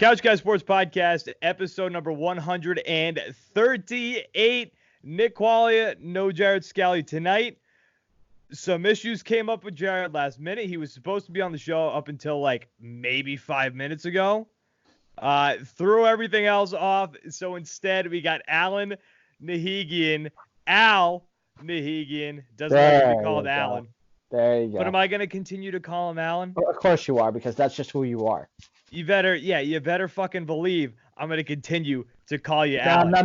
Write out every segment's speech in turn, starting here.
Couch Guy Sports Podcast, episode number 138. Nick Quaglia, no Jared Scally tonight. Some issues came up with Jared last minute. He was supposed to be on the show up until like maybe 5 minutes ago. Threw everything else off. So instead, we got Alan Nahigian. Al Nahigian. Doesn't have to be called Alan. There you go. But am I going to continue to call him Alan? Of course you are, because that's just who you are. You better fucking believe I'm going to continue to call you Alan. No.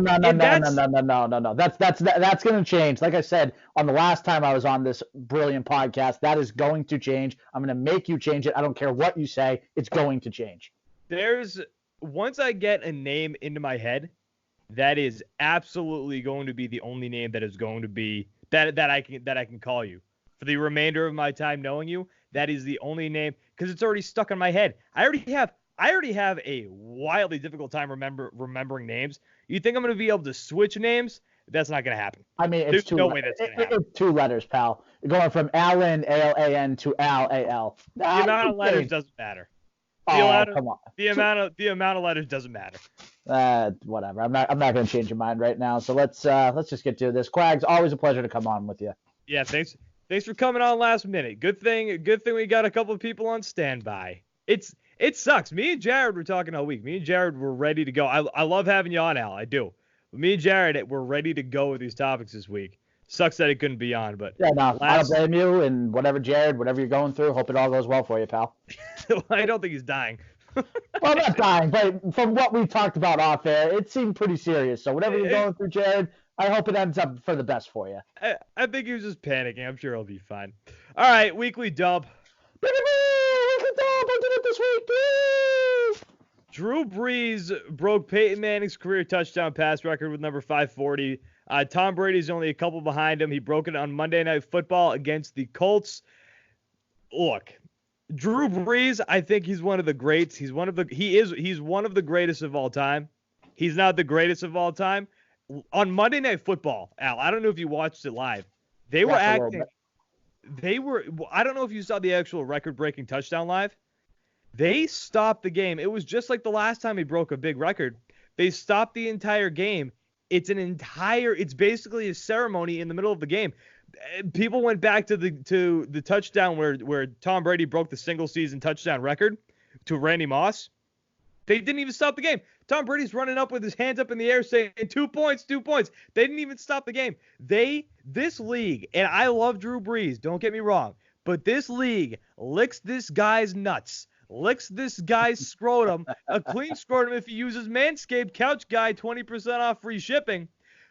That's going to change. Like I said, on the last time I was on this brilliant podcast, that is going to change. I'm going to make you change it. I don't care what you say. It's going to change. Once I get a name into my head, that is absolutely going to be the only name that is going to be that I can call you. For the remainder of my time knowing you, that is the only name, because it's already stuck in my head. I already have a wildly difficult time remembering names. You think I'm going to be able to switch names? That's not going to happen. I mean, there's no way that's going to happen. It's 2 letters, pal. You're going from Alan, A-L-A-N, to Al, A-L. The amount of letters doesn't matter. Come on. The amount of letters doesn't matter. Whatever. I'm not going to change your mind right now. So let's just get to this. Quags, always a pleasure to come on with you. Yeah, thanks for coming on last minute. Good thing we got a couple of people on standby. It sucks. Me and Jared were talking all week. Me and Jared were ready to go. I love having you on, Al. I do. But me and Jared were ready to go with these topics this week. Sucks that it couldn't be on, but yeah, no, I don't blame you. And whatever you're going through, hope it all goes well for you, pal. I don't think he's dying. Well, I'm not dying, but from what we talked about off air, it seemed pretty serious. So whatever you're going through, Jared, I hope it ends up for the best for you. I think he was just panicking. I'm sure he'll be fine. All right, weekly dub. Weekly dub. I did it this week. Drew Brees broke Peyton Manning's career touchdown pass record with number 540. Tom Brady's only a couple behind him. He broke it on Monday Night Football against the Colts. Look, Drew Brees, I think he's one of the greats. He's one of the greatest of all time. He's not the greatest of all time. On Monday Night Football, Al, I don't know if you watched it live. I don't know if you saw the actual record-breaking touchdown live. They stopped the game. It was just like the last time he broke a big record. They stopped the entire game. It's basically a ceremony in the middle of the game. People went back to the touchdown where Tom Brady broke the single season touchdown record to Randy Moss. They didn't even stop the game. Tom Brady's running up with his hands up in the air saying 2 points, 2 points. They didn't even stop the game. This league, and I love Drew Brees, don't get me wrong, but this league licks this guy's nuts, licks this guy's scrotum, a clean scrotum if he uses Manscaped. Couch Guy, 20% off free shipping.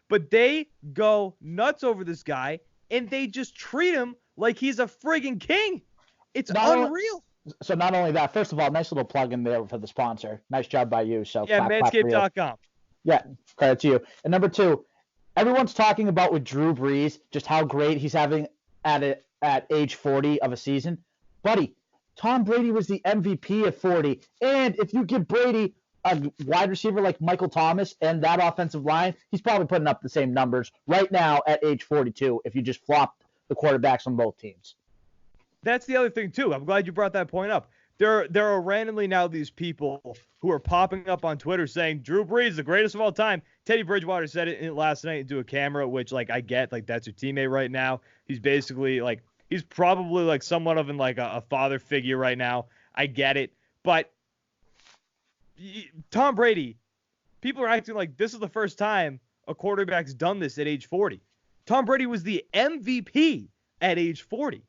But they go nuts over this guy, and they just treat him like he's a friggin' king. It's unreal. So not only that, first of all, nice little plug in there for the sponsor. Nice job by you. So yeah, Manscaped.com. Yeah, credit to you. And number 2, everyone's talking about with Drew Brees just how great he's having at age 40 of a season. Buddy, Tom Brady was the MVP at 40. And if you give Brady a wide receiver like Michael Thomas and that offensive line, he's probably putting up the same numbers right now at age 42 if you just flop the quarterbacks on both teams. That's the other thing, too. I'm glad you brought that point up. There are randomly now these people who are popping up on Twitter saying Drew Brees, the greatest of all time. Teddy Bridgewater said it last night into a camera, which, like, I get. Like, that's your teammate right now. He's basically, like, he's probably, like, somewhat of a father figure right now. I get it. But Tom Brady, people are acting like this is the first time a quarterback's done this at age 40. Tom Brady was the MVP at age 40.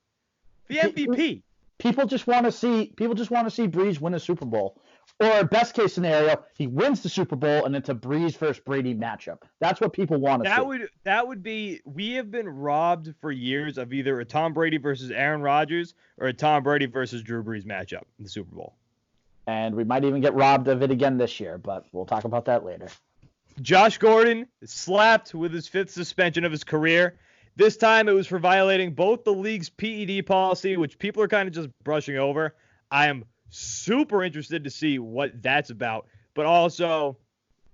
The MVP. People just want to see Brees win a Super Bowl. Or best case scenario, he wins the Super Bowl and it's a Brees versus Brady matchup. That's what people want to see. That would be, we have been robbed for years of either a Tom Brady versus Aaron Rodgers or a Tom Brady versus Drew Brees matchup in the Super Bowl. And we might even get robbed of it again this year, but we'll talk about that later. Josh Gordon is slapped with his 5th suspension of his career. This time it was for violating both the league's PED policy, which people are kind of just brushing over. I am super interested to see what that's about, but also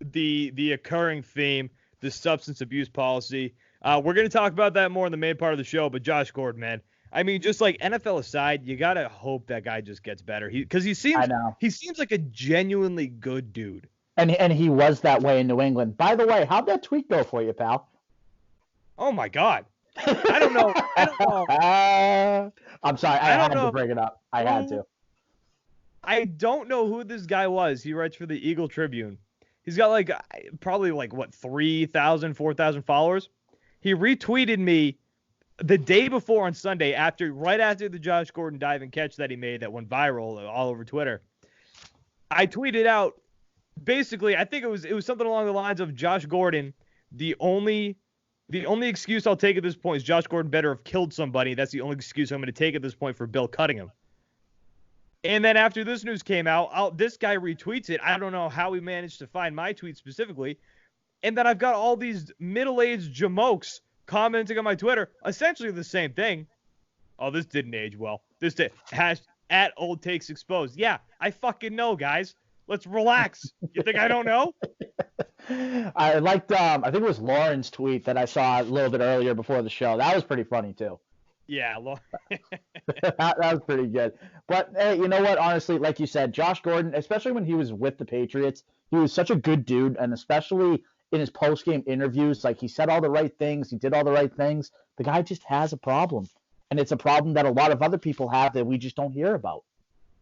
the occurring theme, the substance abuse policy. We're going to talk about that more in the main part of the show, but Josh Gordon, man, I mean, just like NFL aside, you gotta hope that guy just gets better. Because I know. he seems like a genuinely good dude. And he was that way in New England. By the way, how'd that tweet go for you, pal? Oh my God. I don't know. I'm sorry. I had to bring it up. I had to. I don't know who this guy was. He writes for the Eagle Tribune. He's got like probably like what 3,000, 4,000 followers. He retweeted me the day before on Sunday right after the Josh Gordon dive and catch that he made that went viral all over Twitter. I tweeted out basically, I think it was something along the lines of Josh Gordon. The only excuse I'll take at this point is Josh Gordon better have killed somebody. That's the only excuse I'm going to take at this point for Bill cutting him. And then after this news came out, this guy retweets it. I don't know how he managed to find my tweet specifically. And then I've got all these middle-aged jamokes commenting on my Twitter, essentially the same thing. Oh, this didn't age well. This did. At Old Takes Exposed. Yeah, I fucking know, guys. Let's relax. You think I don't know? I liked, I think it was Lauren's tweet that I saw a little bit earlier before the show. That was pretty funny, too. Yeah, that was pretty good. But hey, you know what? Honestly, like you said, Josh Gordon, especially when he was with the Patriots, he was such a good dude, and especially in his post-game interviews, like he said all the right things, he did all the right things. The guy just has a problem, and it's a problem that a lot of other people have that we just don't hear about.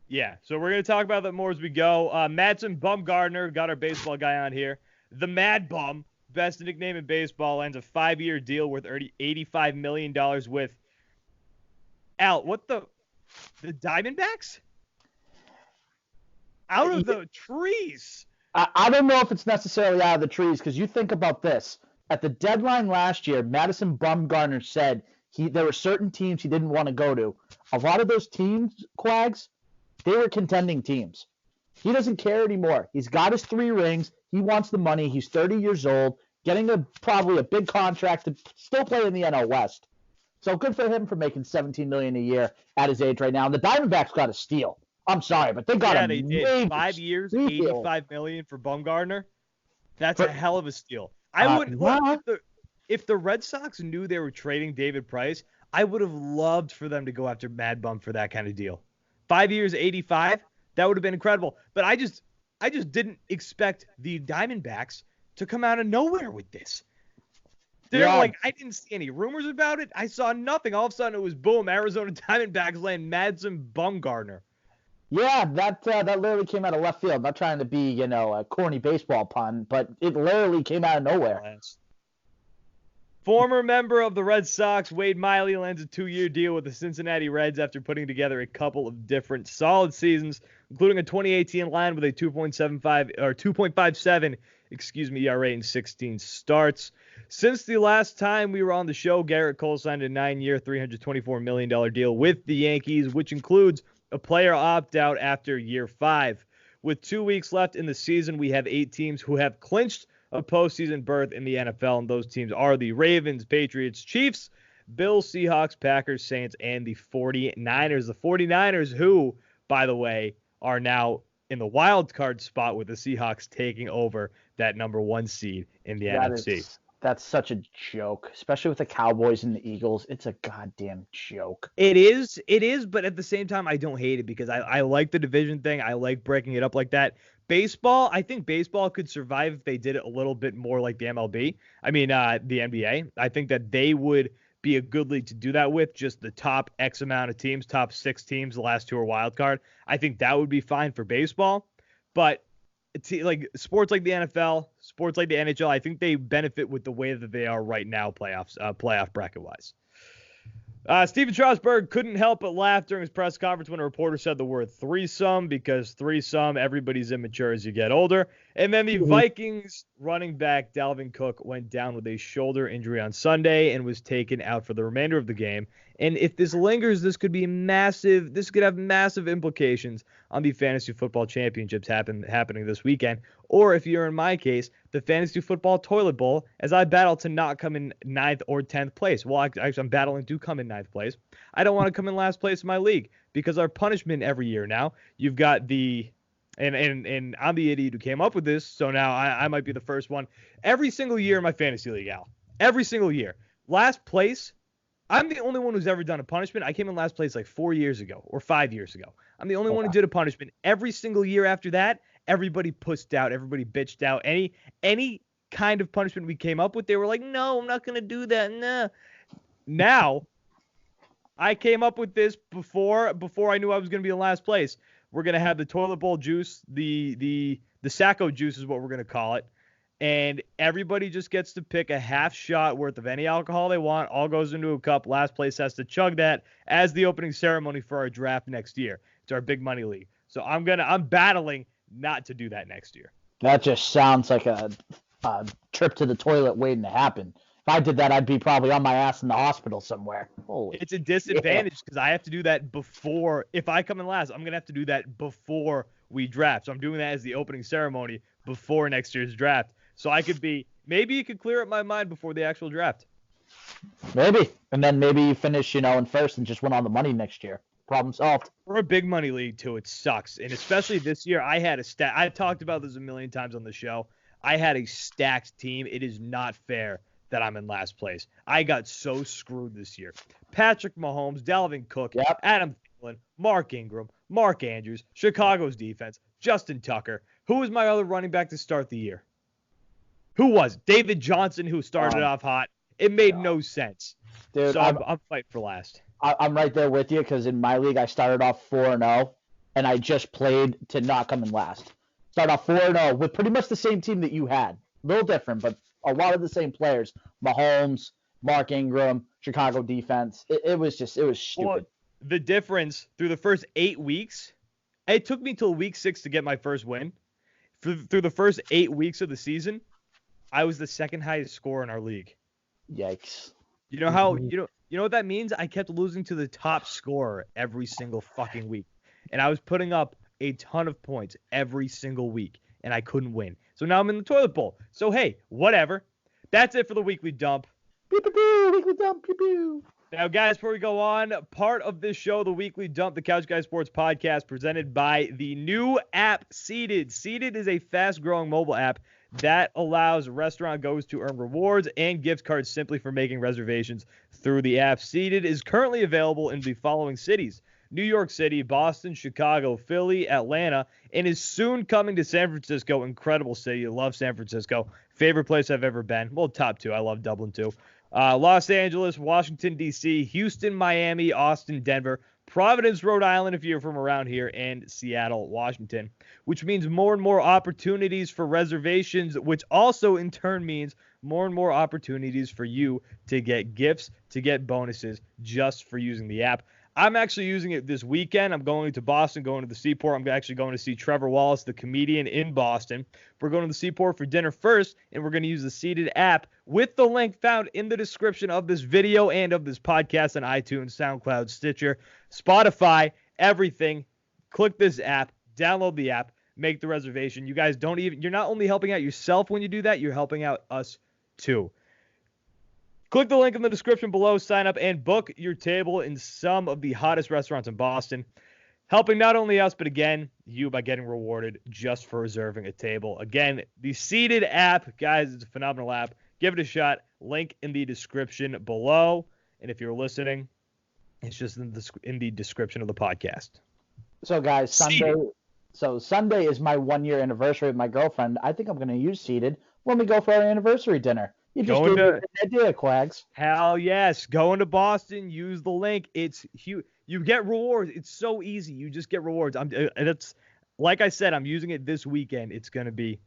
Yeah, so we're going to talk about that more as we go. Madsen Bumgarner, got our baseball guy on here. The Mad Bum, best nickname in baseball, ends a 5-year deal worth $85 million with Al, what the Diamondbacks? Out of the trees. I don't know if it's necessarily out of the trees, because you think about this. At the deadline last year, Madsen Bumgarner said there were certain teams he didn't want to go to. A lot of those teams, Quags, they were contending teams. He doesn't care anymore. He's got his 3 rings. He wants the money. He's 30 years old, getting probably a big contract to still play in the NL West. So good for him for making $17 million a year at his age right now. And the Diamondbacks got a steal. I'm sorry, but they got a they did. 5 years, $85 million for Bumgarner. That's a hell of a steal. I would if the Red Sox knew they were trading David Price, I would have loved for them to go after Mad Bum for that kind of deal. 5 years, 85, that would have been incredible. But I just didn't expect the Diamondbacks to come out of nowhere with this. They're like, I didn't see any rumors about it. I saw nothing. All of a sudden, it was boom, Arizona Diamondbacks land Madsen Bumgarner. Yeah, that literally came out of left field. Not trying to be, a corny baseball pun, but it literally came out of nowhere. Former member of the Red Sox, Wade Miley, lands a 2-year deal with the Cincinnati Reds after putting together a couple of different solid seasons, including a 2018 line with a 2.57 ERA in 16 starts. Since the last time we were on the show, Garrett Cole signed a 9-year, $324 million deal with the Yankees, which includes a player opt-out after year 5. With 2 weeks left in the season, we have 8 teams who have clinched a postseason berth in the NFL, and those teams are the Ravens, Patriots, Chiefs, Bills, Seahawks, Packers, Saints, and the 49ers. The 49ers, who, by the way, are now in the wild card spot with the Seahawks taking over that number 1 seed in the NFC. That's such a joke, especially with the Cowboys and the Eagles. It's a goddamn joke. It is, but at the same time, I don't hate it because I like the division thing. I like breaking it up like that. Baseball, I think baseball could survive if they did it a little bit more like the MLB. I mean, the NBA. I think that they would be a good league to do that with, just the top X amount of teams, top 6 teams, the last 2 are wild card. I think that would be fine for baseball, but like sports like the NFL, sports like the NHL, I think they benefit with the way that they are right now, playoff bracket wise. Steven Strasburg couldn't help but laugh during his press conference when a reporter said the word threesome, because threesome, everybody's immature as you get older. And then the Vikings running back Dalvin Cook went down with a shoulder injury on Sunday and was taken out for the remainder of the game. And if this lingers, this could be massive. This could have massive implications on the fantasy football championships happening this weekend. Or if you're in my case, the fantasy football toilet bowl, as I battle to not come in 9th or 10th place. Well, actually, I'm battling to come in 9th place. I don't want to come in last place in my league because our punishment every year now, you've got and I'm the idiot who came up with this, so now I might be the first one. Every single year in my fantasy league, Al. Every single year. Last place I'm the only one who's ever done a punishment. I came in last place like 4 years ago or 5 years ago. I'm the only one who did a punishment. Every single year after that, everybody pussed out, everybody bitched out. Any kind of punishment we came up with, they were like, "No, I'm not gonna do that." Nah. Now, I came up with this before I knew I was gonna be in last place. We're gonna have the toilet bowl juice, the Sacco juice is what we're gonna call it. And everybody just gets to pick a half shot worth of any alcohol they want. All goes into a cup. Last place has to chug that as the opening ceremony for our draft next year. It's our big money league. So I'm battling not to do that next year. That just sounds like a trip to the toilet waiting to happen. If I did that, I'd be probably on my ass in the hospital somewhere. Holy it's a disadvantage because I have to do that before. If I come in last, I'm going to have to do that before we draft. So I'm doing that as the opening ceremony before next year's draft. So I could maybe you could clear up my mind before the actual draft. Maybe. And then maybe you finish, in first and just win all the money next year. Problem solved. For a big money league, too, it sucks. And especially this year, I had I've talked about this a million times on the show. I had a stacked team. It is not fair that I'm in last place. I got so screwed this year. Patrick Mahomes, Dalvin Cook, Adam Thielen, Mark Ingram, Mark Andrews, Chicago's defense, Justin Tucker. Who was my other running back to start the year? Who was it? David Johnson, who started off hot. It made no sense. Dude, so I'm fighting for last. I'm right there with you because in my league I started off 4-0, and I just played to not come in last. Started off 4-0 with pretty much the same team that you had. A little different, but a lot of the same players. Mahomes, Mark Ingram, Chicago defense. It was stupid. Well, the difference through the first 8 weeks, it took me till week 6 to get my first win. Through the first 8 weeks of the season, I was the second highest scorer in our league. Yikes. You know how you know what that means? I kept losing to the top scorer every single fucking week. And I was putting up a ton of points every single week, and I couldn't win. So now I'm in the toilet bowl. So hey, whatever. That's it for the weekly dump. Weekly dump. Now, guys, before we go on, part of this show, the Weekly Dump, the Couch Guy Sports Podcast, presented by the new app, Seated. Seated is a fast-growing mobile app that allows restaurant goers to earn rewards and gift cards simply for making reservations through the app. Seated is currently available in the following cities: New York City, Boston, Chicago, Philly, Atlanta, and is soon coming to San Francisco. Incredible city. I love San Francisco. Favorite place I've ever been. Well, top 2. I love Dublin, too. Los Angeles, Washington, D.C., Houston, Miami, Austin, Denver, Providence, Rhode Island, if you're from around here, and Seattle, Washington, which means more and more opportunities for reservations, which also in turn means more and more opportunities for you to get gifts, to get bonuses just for using the app. I'm actually using it this weekend. I'm going to Boston, going to the Seaport. I'm actually going to see Trevor Wallace, the comedian, in Boston. We're going to the Seaport for dinner first, and we're going to use the Seated app with the link found in the description of this video and of this podcast on iTunes, SoundCloud, Stitcher, Spotify, everything. Click this app, download the app, make the reservation. You guys you're not only helping out yourself when you do that, you're helping out us too. Click the link in the description below, sign up, and book your table in some of the hottest restaurants in Boston, helping not only us, but again, you by getting rewarded just for reserving a table. Again, the Seated app, guys, it's a phenomenal app. Give it a shot. Link in the description below. And if you're listening, it's just in the description of the podcast. So, guys, Sunday is my 1-year anniversary with my girlfriend. I think I'm going to use Seated when we go for our anniversary dinner. You just gave me an idea, Quags. Hell yes. Going to Boston, use the link. It's huge. You get rewards. It's so easy. You just get rewards. It's like I said, I'm using it this weekend. It's going to be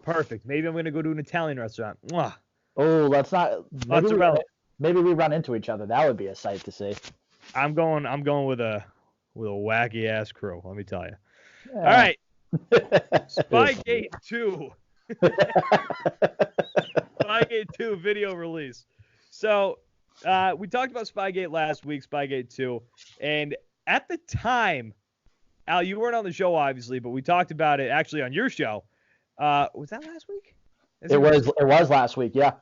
perfect. Maybe I'm going to go to an Italian restaurant. Mwah. Oh, let's not. Maybe we run into each other. That would be a sight to see. I'm going with a wacky ass crew, let me tell you. Yeah. All right. Spygate 2. Spygate 2 video release. So we talked about Spygate last week, Spygate 2, and at the time, Al, you weren't on the show obviously, but we talked about it actually on your show. Was that last week? It was last week, yeah.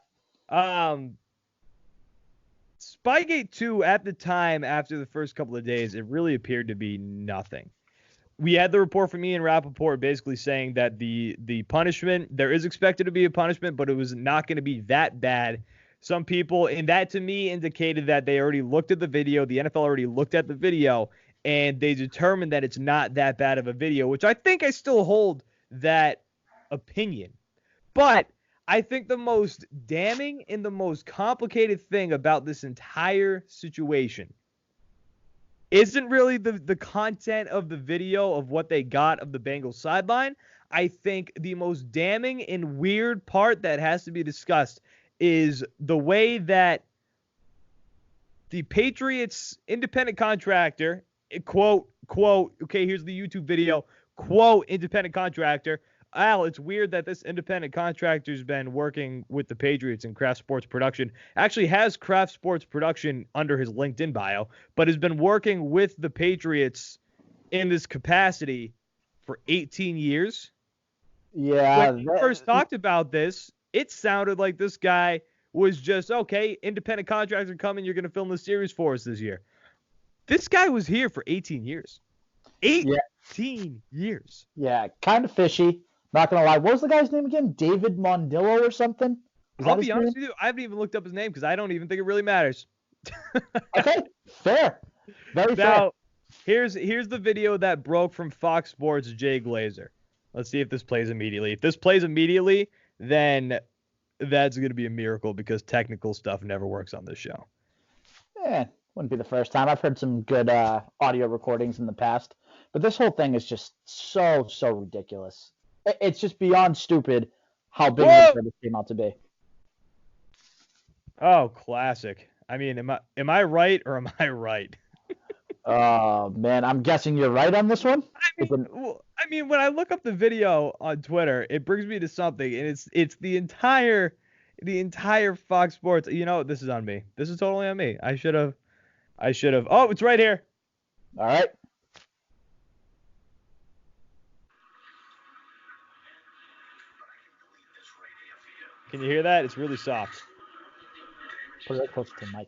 Spygate 2 at the time, after the first couple of days, it really appeared to be nothing. We had the report from Ian Rappaport basically saying that the punishment, there is expected to be a punishment, but it was not going to be that bad. some people, and that to me indicated that they already looked at the video. The NFL already looked at the video, and they determined that it's not that bad of a video, which I think I still hold that opinion. But I think the most damning and the most complicated thing about this entire situation isn't really the content of the video of what they got of the Bengals sideline. I think the most damning and weird part that has to be discussed is the way that the Patriots independent contractor, quote, okay, here's the YouTube video, quote, independent contractor. Al, it's weird that this independent contractor's been working with the Patriots in Kraft Sports Production. Actually has Kraft Sports Production under his LinkedIn bio, but has been working with the Patriots in this capacity for 18 years. Yeah. When we first talked about this, it sounded like this guy was just, okay, independent contractor coming, you're going to film the series for us this year. This guy was here for 18 years. 18 years. Yeah, kind of fishy. Not going to lie. What was the guy's name again? David Mondillo or something? I'll be honest with you, I haven't even looked up his name because I don't even think it really matters. Okay, fair. Very fair. Now, here's the video that broke from Fox Sports' Jay Glazer. Let's see if this plays immediately. If this plays immediately, then that's going to be a miracle because technical stuff never works on this show. Yeah, wouldn't be the first time. I've heard some good audio recordings in the past. But this whole thing is just so ridiculous. It's just beyond stupid how big this came out to be. Oh, classic. I mean, am I right or am I right? Oh, man, I'm guessing you're right on this one. I mean, when I look up the video on Twitter, it brings me to something, and it's the entire Fox Sports. You know, this is on me. This is totally on me. I should have. Oh, it's right here. All right. Can you hear that? It's really soft. Put it right close to the mic.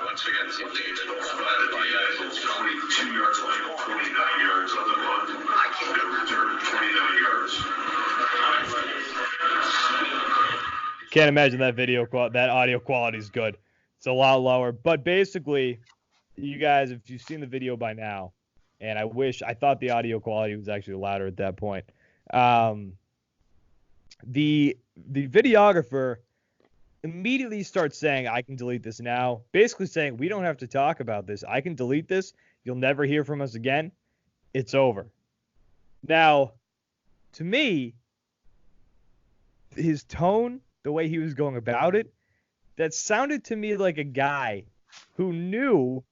Once again, deleted by the Eagles, 22 yards away, 29 yards on the punt. I can't return 29 yards. Can't imagine that audio quality is good. It's a lot lower. But basically, you guys, if you've seen the video by now, and I thought the audio quality was actually louder at that point. The videographer immediately starts saying, I can delete this now. Basically saying, we don't have to talk about this. I can delete this. You'll never hear from us again. It's over. Now, to me, his tone, the way he was going about it, that sounded to me like a guy who knew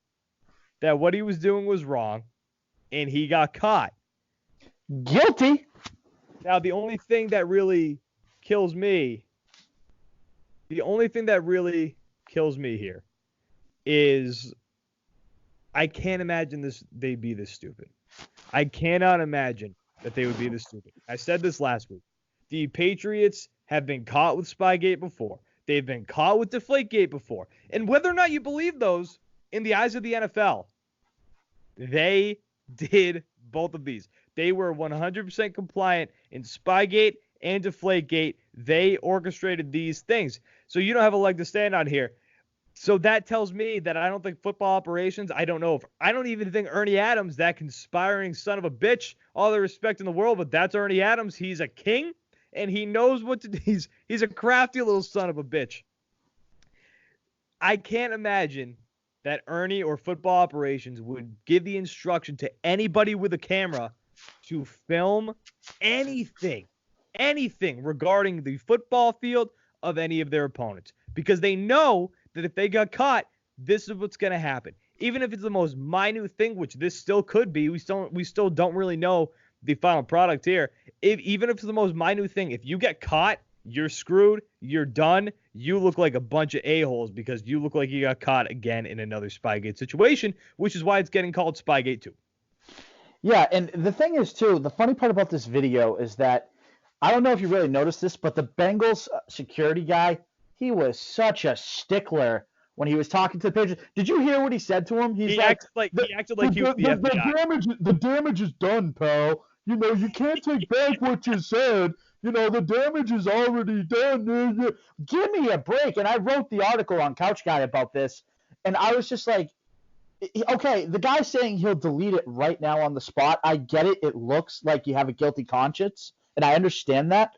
that what he was doing was wrong and he got caught. Guilty. Now, the only thing that really kills me here is I can't imagine they'd be this stupid. I cannot imagine that they would be this stupid. I said this last week. The Patriots have been caught with Spygate before. They've been caught with Deflategate before. And whether or not you believe those, in the eyes of the NFL, they did both of these. They were 100% compliant in Spygate and Deflategate. They orchestrated these things. So you don't have a leg to stand on here. So that tells me that I don't think football operations, I don't even think Ernie Adams, that conspiring son of a bitch, all the respect in the world, but that's Ernie Adams. He's a king, and he knows what to do. He's a crafty little son of a bitch. I can't imagine that Ernie or football operations would give the instruction to anybody with a camera to film anything regarding the football field of any of their opponents, because they know that if they got caught, this is what's going to happen. Even if it's the most minute thing, which this still could be, we still don't really know the final product here. Even if it's the most minute thing, if you get caught, you're screwed, you're done. You look like a bunch of a-holes because you look like you got caught again in another Spygate situation, which is why it's getting called Spygate 2. Yeah, and the thing is, too, the funny part about this video is that, I don't know if you really noticed this, but the Bengals security guy, he was such a stickler when he was talking to the Patriots. Did you hear what he said to him? He acted like he was the FBI. The damage is done, pal. You know, you can't take back what you said. the damage is already done. Give me a break. And I wrote the article on Couch Guy about this, and I was just like, okay, the guy saying he'll delete it right now on the spot, I get it. It looks like you have a guilty conscience, and I understand that.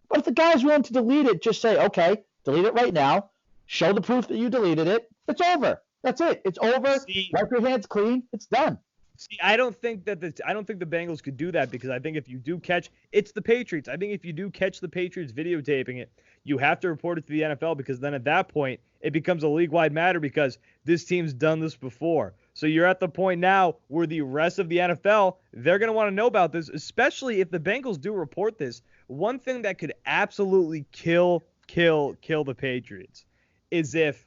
But if the guy's willing to delete it, just say, okay, delete it right now. Show the proof that you deleted it. It's over. That's it. It's over. Wipe your hands clean. It's done. See, I don't think the Bengals could do that, because I think if you do catch, it's the Patriots. I think if you do catch the Patriots videotaping it, you have to report it to the NFL, because then at that point it becomes a league-wide matter, because this team's done this before. So you're at the point now where the rest of the NFL, they're going to want to know about this, especially if the Bengals do report this. One thing that could absolutely kill the Patriots is if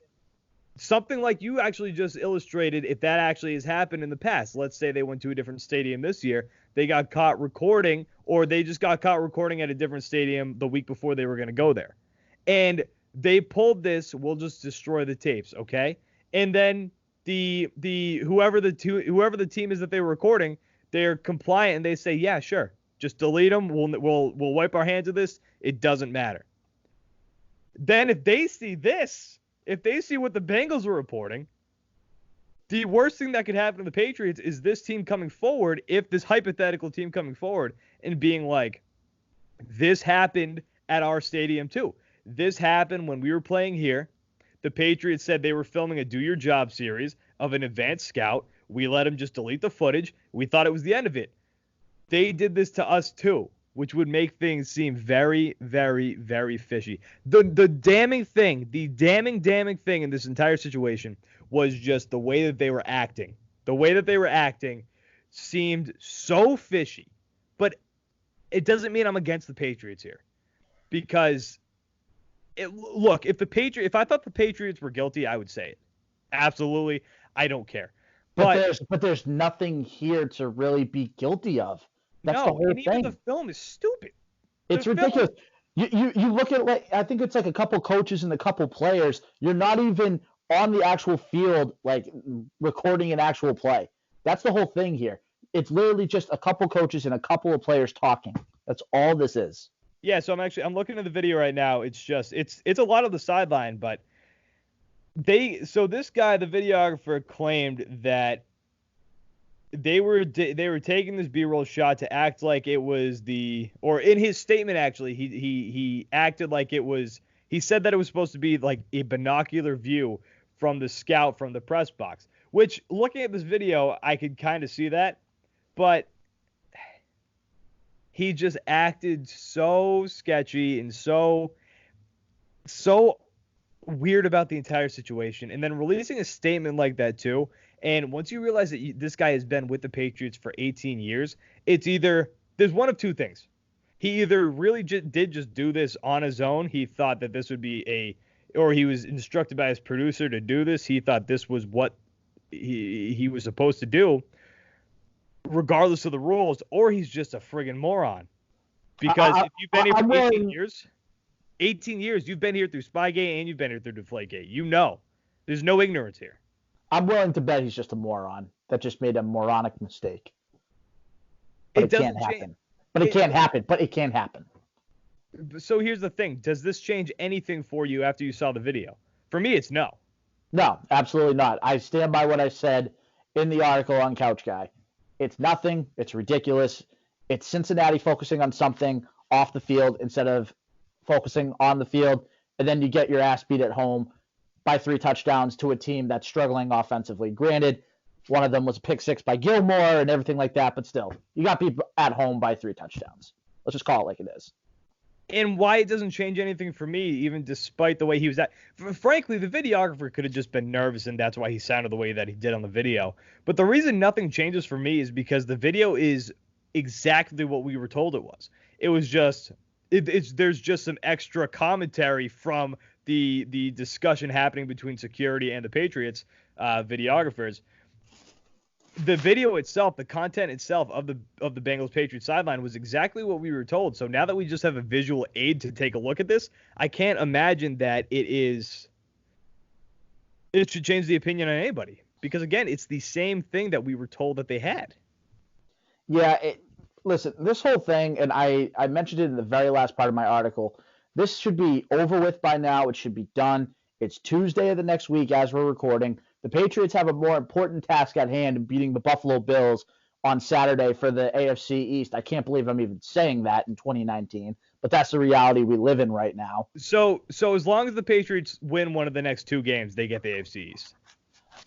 something like you actually just illustrated, if that actually has happened in the past. Let's say they went to a different stadium this year. They got caught recording, or they just got caught recording at a different stadium the week before they were going to go there. And they pulled this, we'll just destroy the tapes, okay? And then whoever the team is that they were recording, they're compliant and they say, yeah, sure, just delete them. We'll wipe our hands of this. It doesn't matter. Then if they see this, if they see what the Bengals were reporting, the worst thing that could happen to the Patriots is this team coming forward, if this hypothetical team coming forward and being like, this happened at our stadium too. This happened when we were playing here. The Patriots said they were filming a Do Your Job series of an advanced scout. We let them just delete the footage. We thought it was the end of it. They did this to us too, which would make things seem very, very, very fishy. The damning thing in this entire situation was just the way that they were acting. The way that they were acting seemed so fishy. But it doesn't mean I'm against the Patriots here. Because, look, if I thought the Patriots were guilty, I would say it. Absolutely. I don't care. But there's nothing here to really be guilty of. That's the whole thing. Even the film is stupid. It's ridiculous. You look at, like, I think it's like a couple coaches and a couple players. You're not even on the actual field, like, recording an actual play. That's the whole thing here. It's literally just a couple coaches and a couple of players talking. That's all this is. Yeah, so I'm looking at the video right now. It's just it's a lot of the sideline, but this guy, the videographer, claimed that they were taking this B-roll shot to act like it was or in his statement, actually, he acted like it was, he said that it was supposed to be like a binocular view from the scout from the press box, which, looking at this video, I could kind of see that, but he just acted so sketchy and so weird about the entire situation, and then releasing a statement like that too. And once you realize that this guy has been with the Patriots for 18 years, it's either, there's one of two things. He either really did just do this on his own. He thought that this would be or he was instructed by his producer to do this. He thought this was what he was supposed to do, regardless of the rules, or he's just a friggin' moron. Because if you've been here for 18 years, you've been here through Spygate and you've been here through Deflategate. You know, there's no ignorance here. I'm willing to bet he's just a moron that just made a moronic mistake. But it can't happen. But it can't happen. But it can happen. So here's the thing. Does this change anything for you after you saw the video? For me, it's no. No, absolutely not. I stand by what I said in the article on Couch Guy. It's nothing. It's ridiculous. It's Cincinnati focusing on something off the field instead of focusing on the field, and then you get your ass beat at home by 3 touchdowns to a team that's struggling offensively. Granted, one of them was a pick six by Gilmore and everything like that, but still, you got beat at home by 3 touchdowns. Let's just call it like it is. And why it doesn't change anything for me, even despite the way he was at. Frankly, the videographer could have just been nervous, and that's why he sounded the way that he did on the video. But the reason nothing changes for me is because the video is exactly what we were told it was. It was just, there's just some extra commentary from the discussion happening between security and the Patriots videographers. The video itself, the content itself of the Bengals Patriots sideline was exactly what we were told. So now that we just have a visual aid to take a look at this, I can't imagine that it should change the opinion on anybody. Because again, it's the same thing that we were told that they had. Yeah, listen, this whole thing, and I mentioned it in the very last part of my article, this should be over with by now. It should be done. It's Tuesday of the next week as we're recording. The Patriots have a more important task at hand in beating the Buffalo Bills on Saturday for the AFC East. I can't believe I'm even saying that in 2019, but that's the reality we live in right now. So as long as the Patriots win one of the next 2 games, they get the AFC East.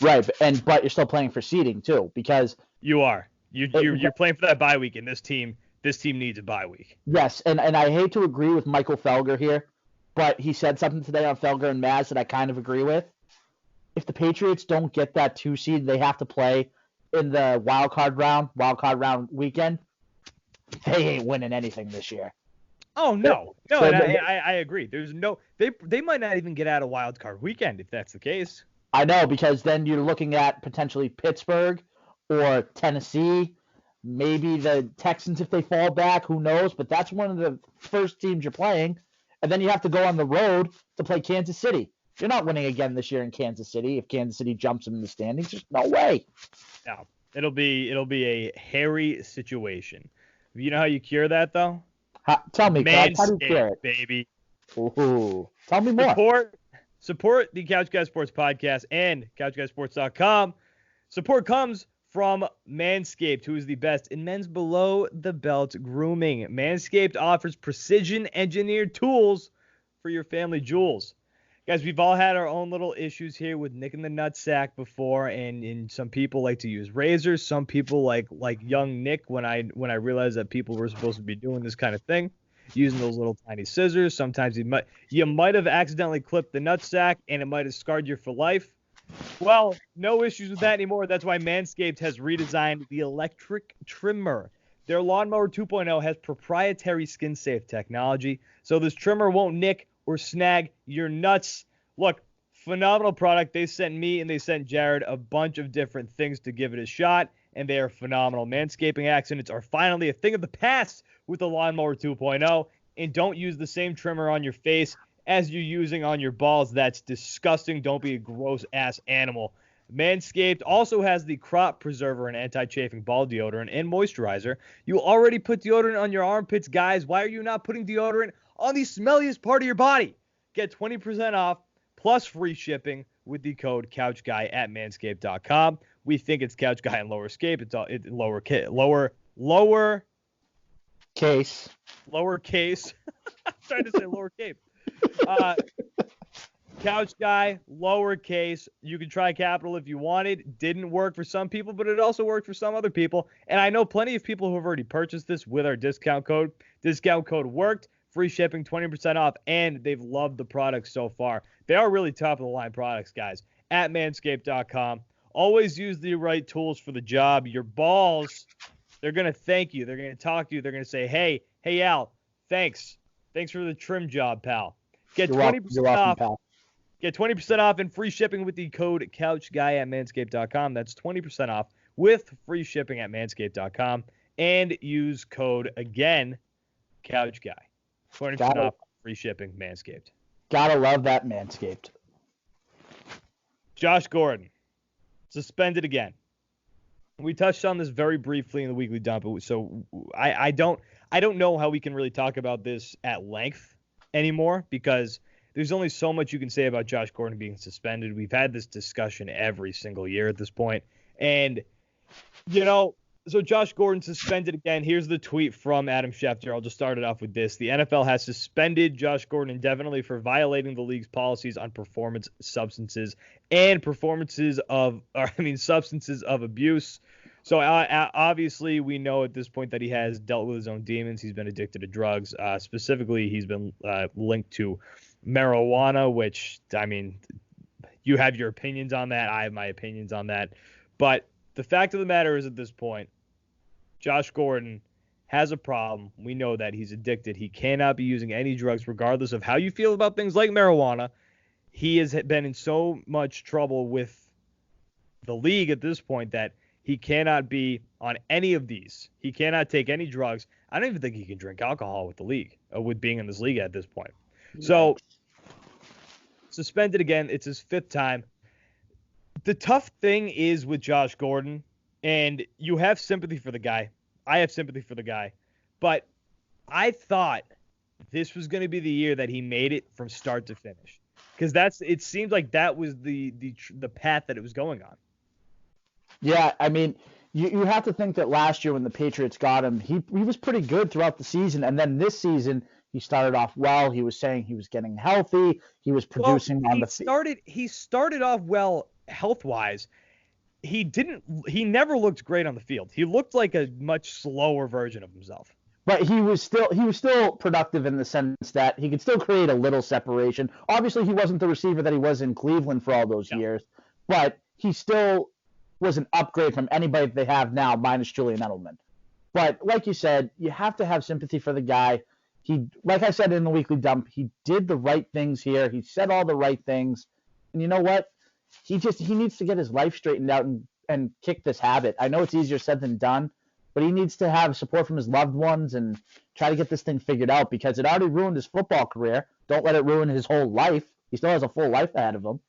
Right, but you're still playing for seeding too, because You are. You're playing for that bye week, and this team needs a bye week. yes, and I hate to agree with Michael Felger here, but he said something today on Felger and Maz that I kind of agree with. If the Patriots don't get that 2 seed, they have to play in the wild card round weekend. They ain't winning anything this year. Oh no, So and the- I agree. There's no they might not even get out of wild card weekend if that's the case. I know, because then you're looking at potentially Pittsburgh or Tennessee, maybe the Texans if they fall back, who knows? But that's one of the first teams you're playing. And then you have to go on the road to play Kansas City. You're not winning again this year in Kansas City if Kansas City jumps them in the standings. There's no way. No, it'll be a hairy situation. You know how you cure that though? Tell me, Craig, how do you clear Manscaped, it? baby. Ooh, tell me more. Support the Couch Guy Sports Podcast and CouchGuySports.com. Support comes from Manscaped, who is the best in men's below-the-belt grooming. Manscaped offers precision-engineered tools for your family jewels. Guys, we've all had our own little issues here with nicking the nutsack before, and some people like to use razors. Some people like young Nick when I realized that people were supposed to be doing this kind of thing, using those little tiny scissors. Sometimes you might have accidentally clipped the nutsack, and it might have scarred you for life. Well, no issues with that anymore. That's why Manscaped has redesigned the electric trimmer. Their Lawnmower 2.0 has proprietary skin-safe technology, so this trimmer won't nick or snag your nuts. Look, phenomenal product. They sent me and they sent Jared a bunch of different things to give it a shot, and they are phenomenal. Manscaping accidents are finally a thing of the past with the Lawnmower 2.0, and don't use the same trimmer on your face as you're using on your balls. That's disgusting. Don't be a gross-ass animal. Manscaped also has the Crop Preserver and anti-chafing ball deodorant and moisturizer. You already put deodorant on your armpits, guys. Why are you not putting deodorant on the smelliest part of your body? Get 20% off plus free shipping with the code CouchGuy at manscaped.com. We think it's Couch Guy and lower scape. It's lower Case. lowercase. I'm trying to say lower cape. Couch Guy, lowercase. You can try capital if you wanted. Didn't work for some people, but it also worked for some other people. And I know plenty of people who have already purchased this with our discount code. Discount code worked. Free shipping, 20% off, and they've loved the products so far. They are really top-of-the-line products, guys. At manscaped.com. Always use the right tools for the job. Your balls, they're going to thank you. They're going to talk to you. They're going to say, hey, Al, thanks. Thanks for the trim job, pal. Get 20% off. Pal. Get 20% off and free shipping with the code CouchGuy at manscaped.com. That's 20% off with free shipping at manscaped.com. And use code, again, CouchGuy. 20% off, free shipping, Manscaped. Gotta love that Manscaped. Josh Gordon, suspended again. We touched on this very briefly in the weekly dump, so I don't know how we can really talk about this at length anymore, because there's only so much you can say about Josh Gordon being suspended. We've had this discussion every single year at this point. And, so Josh Gordon suspended again. Here's the tweet from Adam Schefter. I'll just start it off with this. The NFL has suspended Josh Gordon indefinitely for violating the league's policies on performance substances and substances of abuse. So obviously we know at this point that he has dealt with his own demons. He's been addicted to drugs. Specifically, he's been linked to marijuana, which, you have your opinions on that. I have my opinions on that. But the fact of the matter is, at this point, Josh Gordon has a problem. We know that he's addicted. He cannot be using any drugs, regardless of how you feel about things like marijuana. He has been in so much trouble with the league at this point that he cannot be on any of these. He cannot take any drugs. I don't even think he can drink alcohol with the league, with being in this league at this point. So, suspended again. It's his 5th time. The tough thing is with Josh Gordon, and you have sympathy for the guy. I have sympathy for the guy, but I thought this was going to be the year that he made it from start to finish, because it seemed like that was the path that it was going on. Yeah, I mean, you have to think that last year when the Patriots got him, he was pretty good throughout the season, and then this season he started off well. He was saying he was getting healthy. He was producing on the field. He started off well health-wise. He never looked great on the field. He looked like a much slower version of himself. But he was still productive in the sense that he could still create a little separation. Obviously, he wasn't the receiver that he was in Cleveland for all those years, but he still was an upgrade from anybody that they have now, minus Julian Edelman. But like you said, you have to have sympathy for the guy. He, like I said in the weekly dump, he did the right things here. He said all the right things. And you know what? He needs to get his life straightened out and kick this habit. I know it's easier said than done, but he needs to have support from his loved ones and try to get this thing figured out, because it already ruined his football career. Don't let it ruin his whole life. He still has a full life ahead of him.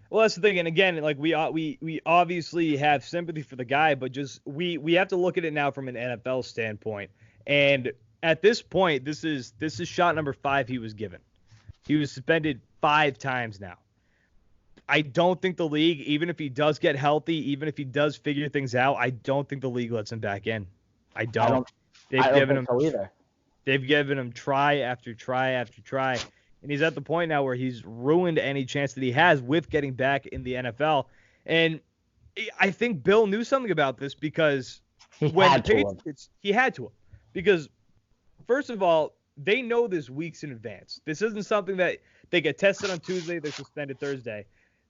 Well, that's the thing, and again, like we obviously have sympathy for the guy, but just we have to look at it now from an NFL standpoint. And at this point, this is shot number 5 he was given. He was suspended 5 times now. I don't think the league, even if he does get healthy, even if he does figure things out, I don't think the league lets him back in. I don't. They've given him try after try after try. And he's at the point now where he's ruined any chance that he has with getting back in the NFL. And I think Bill knew something about this, because he had to. Because, first of all, they know this weeks in advance. This isn't something that they get tested on Tuesday, they're suspended Thursday.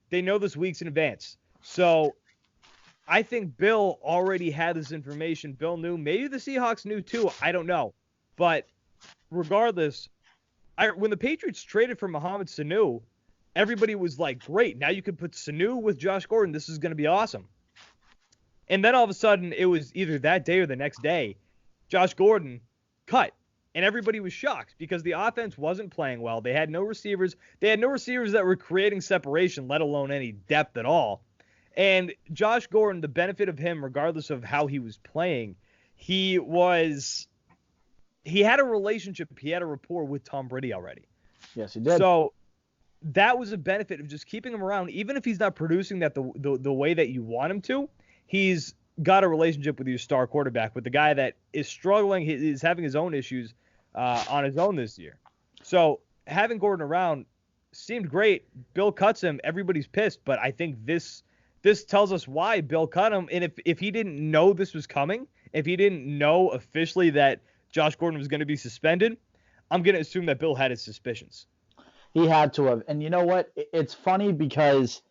They know this weeks in advance. So I think Bill already had this information. Bill knew. Maybe the Seahawks knew too. I don't know. But regardless, when the Patriots traded for Mohamed Sanu, everybody was like, great, now you can put Sanu with Josh Gordon. This is going to be awesome. And then all of a sudden, it was either that day or the next day, Josh Gordon cut. And everybody was shocked because the offense wasn't playing well. They had no receivers. They had no receivers that were creating separation, let alone any depth at all. And Josh Gordon, the benefit of him, regardless of how he was playing, he had a relationship, he had a rapport with Tom Brady already. Yes, he did. So that was a benefit of just keeping him around. Even if he's not producing that the way that you want him to, he's got a relationship with your star quarterback, with the guy that is struggling, is having his own issues on his own this year. So having Gordon around seemed great. Bill cuts him. Everybody's pissed, but I think this tells us why Bill cut him. And if he didn't know this was coming, if he didn't know officially that Josh Gordon was going to be suspended, I'm going to assume that Bill had his suspicions. He had to have. And you know what? It's funny because,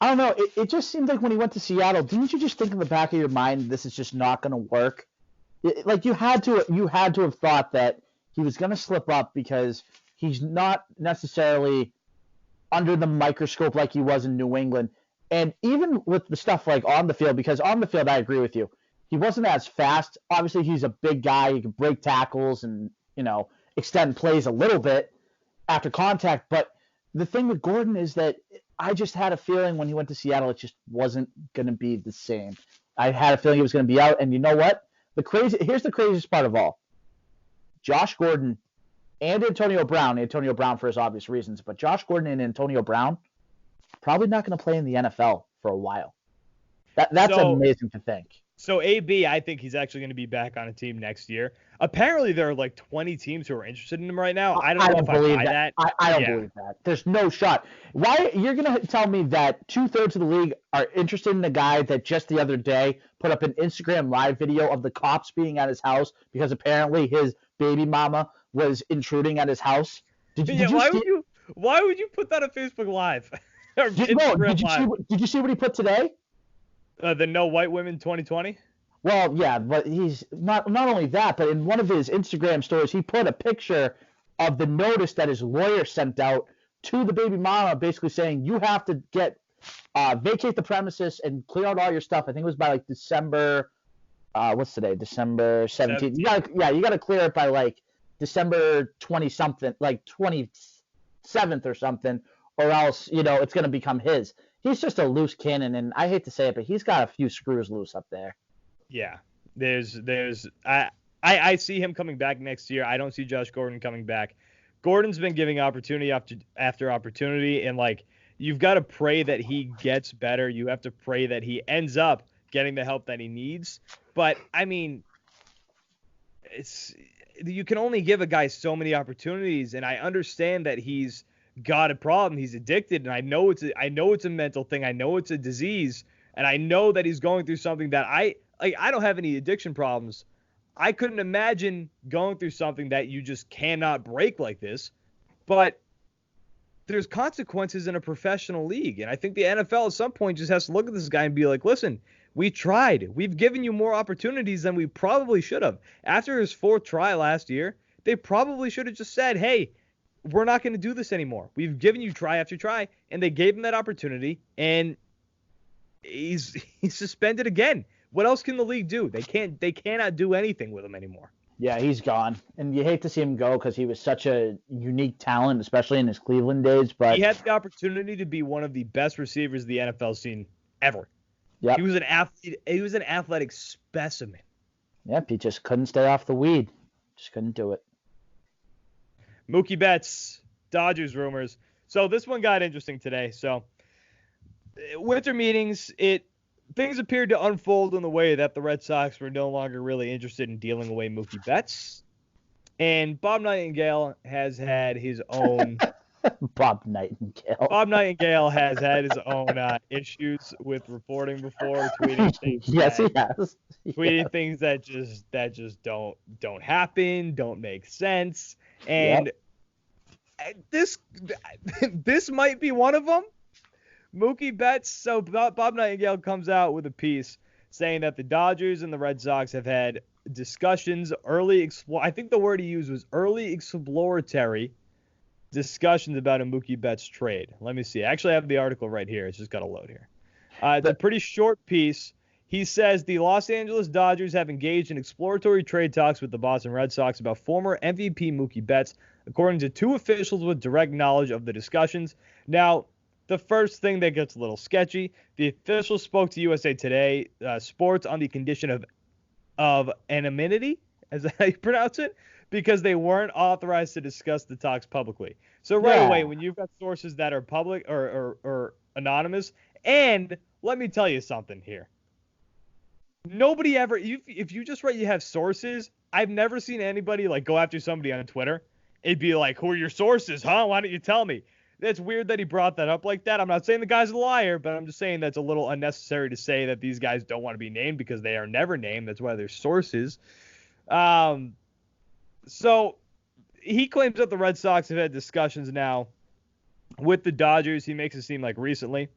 I don't know, it just seemed like when he went to Seattle, didn't you just think in the back of your mind, this is just not going to work? Like you had to have thought that he was going to slip up, because he's not necessarily under the microscope like he was in New England. And even with the stuff like on the field, because on the field, I agree with you, he wasn't as fast. Obviously, he's a big guy. He can break tackles and, extend plays a little bit after contact. But the thing with Gordon is that I just had a feeling when he went to Seattle, it just wasn't going to be the same. I had a feeling he was going to be out. And you know what? Here's the craziest part of all. Josh Gordon and Antonio Brown for his obvious reasons, but Josh Gordon and Antonio Brown probably not going to play in the NFL for a while. That's amazing to think. So AB, I think he's actually going to be back on a team next year. Apparently, there are like 20 teams who are interested in him right now. I don't know if I buy that. I don't believe that. There's no shot. Why you're going to tell me that 2/3 of the league are interested in a guy that just the other day put up an Instagram live video of the cops being at his house because apparently his baby mama was intruding at his house? Why would you put that on Facebook Live? Did you see what he put today? The No White Women 2020? Well, yeah, but he's not only that, but in one of his Instagram stories, he put a picture of the notice that his lawyer sent out to the baby mama, basically saying you have to vacate the premises and clear out all your stuff. I think it was by like December. What's today? December 17th. You got to clear it by like December 20 something, like 27th or something, or else it's going to become his. He's just a loose cannon, and I hate to say it, but he's got a few screws loose up there. Yeah. I see him coming back next year. I don't see Josh Gordon coming back. Gordon's been giving opportunity after opportunity, and like you've got to pray that he gets better. You have to pray that he ends up getting the help that he needs. But I mean, you can only give a guy so many opportunities, and I understand that he's got a problem. He's addicted, and I know it's a mental thing. I know it's a disease, and I know that he's going through something that I don't have any addiction problems. I couldn't imagine going through something that you just cannot break like this. But there's consequences in a professional league, and I think the NFL at some point just has to look at this guy and be like, listen, we tried. We've given you more opportunities than we probably should have. After his 4th try last year, they probably should have just said, hey, we're not going to do this anymore. We've given you try after try, and they gave him that opportunity, and he's suspended again. What else can the league do? They cannot do anything with him anymore. Yeah, he's gone, and you hate to see him go because he was such a unique talent, especially in his Cleveland days. But he had the opportunity to be one of the best receivers the NFL's seen ever. Yep. He was an athlete. He was an athletic specimen. Yep, he just couldn't stay off the weed. Just couldn't do it. Mookie Betts, Dodgers rumors. So this one got interesting today. So winter meetings, things appeared to unfold in the way that the Red Sox were no longer really interested in dealing away Mookie Betts. And Bob Nightingale has had his own... Bob Nightingale. Bob Nightingale has had his own issues with reporting before, tweeting things. Yes, he has. Tweeting things that just don't happen, don't make sense. And this might be one of them. Mookie Betts. So Bob Nightingale comes out with a piece saying that the Dodgers and the Red Sox have had discussions, I think the word he used was early exploratory discussions about a Mookie Betts trade. Let me see. Actually, I have the article right here. It's just got to load here. It's a pretty short piece. He says the Los Angeles Dodgers have engaged in exploratory trade talks with the Boston Red Sox about former MVP Mookie Betts, according to 2 officials with direct knowledge of the discussions. Now, the first thing that gets a little sketchy, the officials spoke to USA Today Sports on the condition of anonymity, is that how you pronounce it? Because they weren't authorized to discuss the talks publicly. So away, when you've got sources that are public or anonymous, and let me tell you something here. Nobody ever, if you just write you have sources, I've never seen anybody like go after somebody on Twitter. It'd be like, who are your sources, huh? Why don't you tell me? It's weird that he brought that up like that. I'm not saying the guy's a liar, but I'm just saying that's a little unnecessary to say that these guys don't want to be named because they are never named. That's why they're sources. So he claims that the Red Sox have had discussions now with the Dodgers. He makes it seem like recently.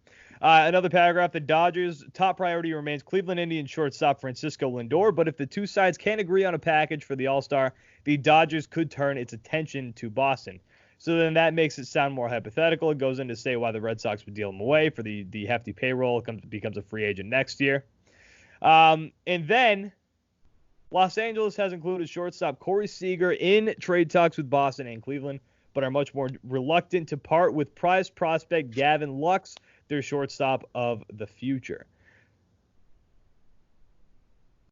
Another paragraph, the Dodgers' top priority remains Cleveland Indians shortstop Francisco Lindor, but if the 2 sides can't agree on a package for the All-Star, the Dodgers could turn its attention to Boston. So then that makes it sound more hypothetical. It goes in to say why the Red Sox would deal him away for the hefty payroll. Becomes a free agent next year. And then Los Angeles has included shortstop Corey Seager in trade talks with Boston and Cleveland, but are much more reluctant to part with prize prospect Gavin Lux, their shortstop of the future.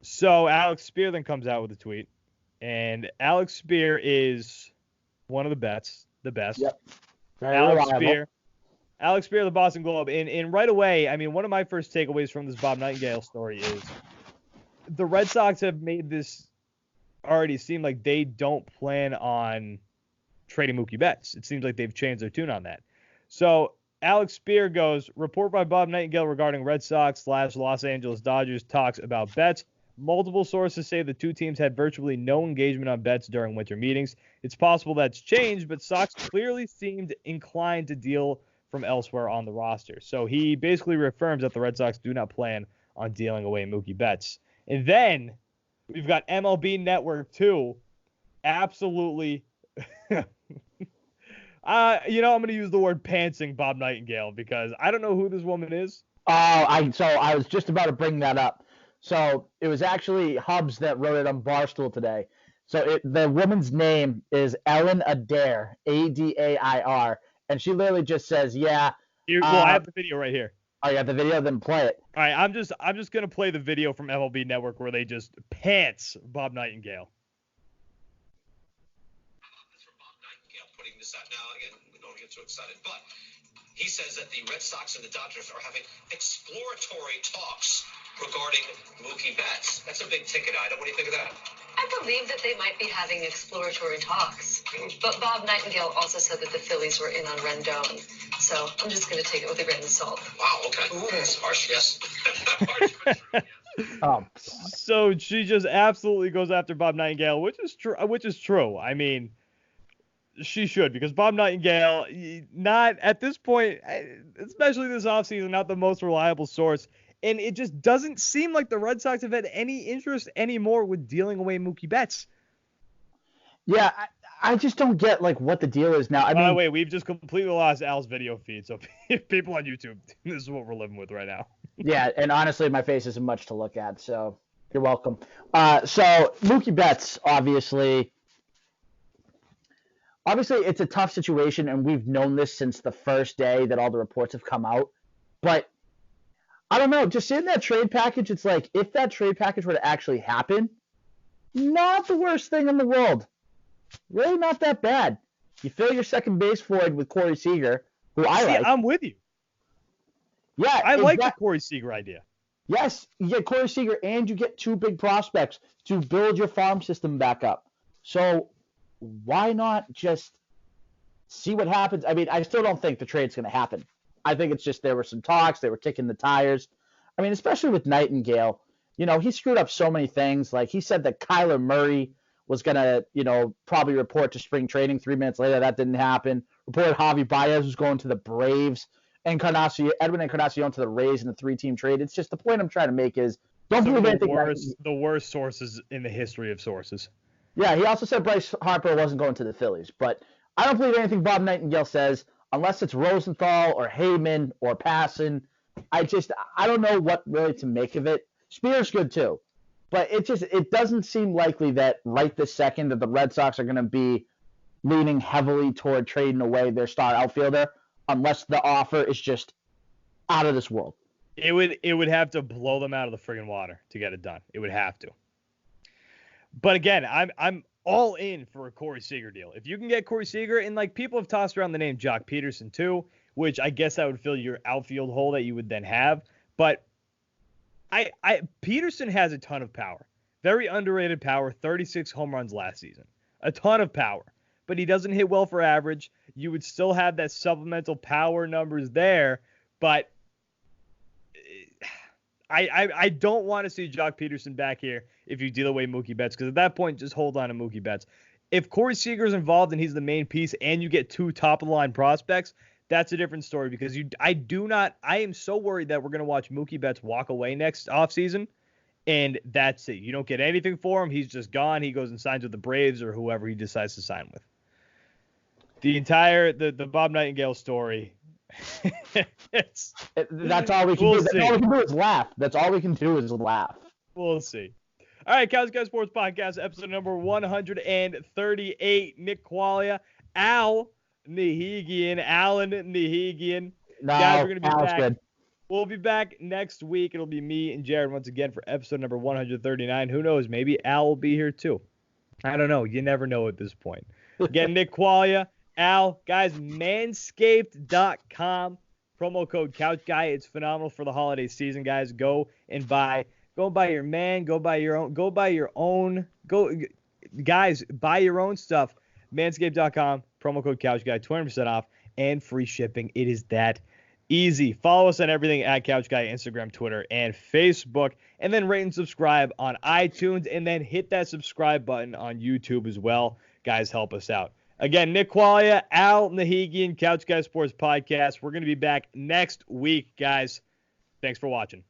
So Alex Spear then comes out with a tweet, and Alex Spear is one of the best. Yep. Alex Spear, the Boston Globe. And right away, I mean, one of my first takeaways from this Bob Nightingale story is the Red Sox have made this already seem like they don't plan on trading Mookie Betts. It seems like they've changed their tune on that. So Alex Spear goes, report by Bob Nightingale regarding Red Sox / Los Angeles Dodgers talks about Betts. Multiple sources say the 2 teams had virtually no engagement on Betts during winter meetings. It's possible that's changed, but Sox clearly seemed inclined to deal from elsewhere on the roster. So he basically reaffirms that the Red Sox do not plan on dealing away Mookie Betts. And then we've got MLB Network 2 absolutely I'm going to use the word pantsing Bob Nightingale because I don't know who this woman is. I was just about to bring that up. So it was actually Hubs that wrote it on Barstool today. So the woman's name is Ellen Adair, Adair, and she literally just says, I have the video right here. Oh, you got the video? Then play it. All right, I'm just gonna play the video from MLB Network where they just pants Bob Nightingale. That's from Bob Nightingale putting this out. Now, again, we don't get too excited, but he says that the Red Sox and the Dodgers are having exploratory talks regarding Mookie Betts. That's a big ticket item. What do you think of that? I believe that they might be having exploratory talks. But Bob Nightingale also said that the Phillies were in on Rendon. So I'm just going to take it with a grain of salt. Wow, okay. Ooh, that's harsh, yes. Harsh, but true, yes. So she just absolutely goes after Bob Nightingale, which is true. I mean, she should, because Bob Nightingale, not at this point, especially this offseason, not the most reliable source. And it just doesn't seem like the Red Sox have had any interest anymore with dealing away Mookie Betts. Yeah, I just don't get like what the deal is now. By the way, we've just completely lost Al's video feed, so people on YouTube, this is what we're living with right now. Yeah, and honestly, my face isn't much to look at, so you're welcome. So Mookie Betts, obviously, it's a tough situation, and we've known this since the first day that all the reports have come out. But I don't know, just in that trade package, it's like, if that trade package were to actually happen, not the worst thing in the world. Really not that bad. You fill your second base void with Corey Seager, who I like. I'm with you. Yeah, I like the Corey Seager idea. Yes, you get Corey Seager, and you get two big prospects to build your farm system back up. So why not just see what happens? I mean, I still don't think the trade's going to happen. I think it's just there were some talks. They were kicking the tires. I mean, especially with Nightingale, he screwed up so many things. Like, he said that Kyler Murray was going to, probably report to spring training 3 minutes later. That didn't happen. Reported Javi Baez was going to the Braves, and Edwin Encarnacion to the Rays in a 3-team trade. It's just, the point I'm trying to make is, don't believe anything. The worst sources in the history of sources. Yeah, he also said Bryce Harper wasn't going to the Phillies. But I don't believe anything Bob Nightingale says, unless it's Rosenthal or Heyman or Passan. I don't know what really to make of it. Spear's good too. But it doesn't seem likely that right this second that the Red Sox are going to be leaning heavily toward trading away their star outfielder, unless the offer is just out of this world. It would have to blow them out of the friggin' water to get it done. It would have to. But again, I'm all in for a Corey Seager deal. If you can get Corey Seager, and like, people have tossed around the name Jock Peterson too, which I guess that would fill your outfield hole that you would then have. But Peterson has a ton of power. Very underrated power, 36 home runs last season. A ton of power. But he doesn't hit well for average. You would still have that supplemental power numbers there, but I don't want to see Jock Peterson back here if you deal away Mookie Betts, because at that point, just hold on to Mookie Betts. If Corey Seager's involved and he's the main piece and you get two top-of-the-line prospects, that's a different story, because I am so worried that we're going to watch Mookie Betts walk away next offseason, and that's it. You don't get anything for him. He's just gone. He goes and signs with the Braves or whoever he decides to sign with. The Bob Nightingale story, that's all we can do. That's all we can do is laugh. That's all we can do is laugh. We'll see. All right, Couch Guys Sports Podcast, episode number 138. Nick Qualia, Alan Nahigian. No, Guys, we're gonna be back. Good. We'll be back next week. It'll be me and Jared once again for episode number 139. Who knows? Maybe Al will be here too. I don't know. You never know at this point. Again, Nick Qualia, Al, guys, manscaped.com. Promo code CouchGuy. It's phenomenal for the holiday season, guys. Go buy your man. Guys, buy your own stuff. Manscaped.com. Promo code CouchGuy. 20% off and free shipping. It is that easy. Follow us on everything at CouchGuy, Instagram, Twitter, and Facebook. And then rate and subscribe on iTunes. And then hit that subscribe button on YouTube as well. Guys, help us out. Again, Nick Qualia, Al Nahigian, Couch Guys Sports Podcast. We're going to be back next week, guys. Thanks for watching.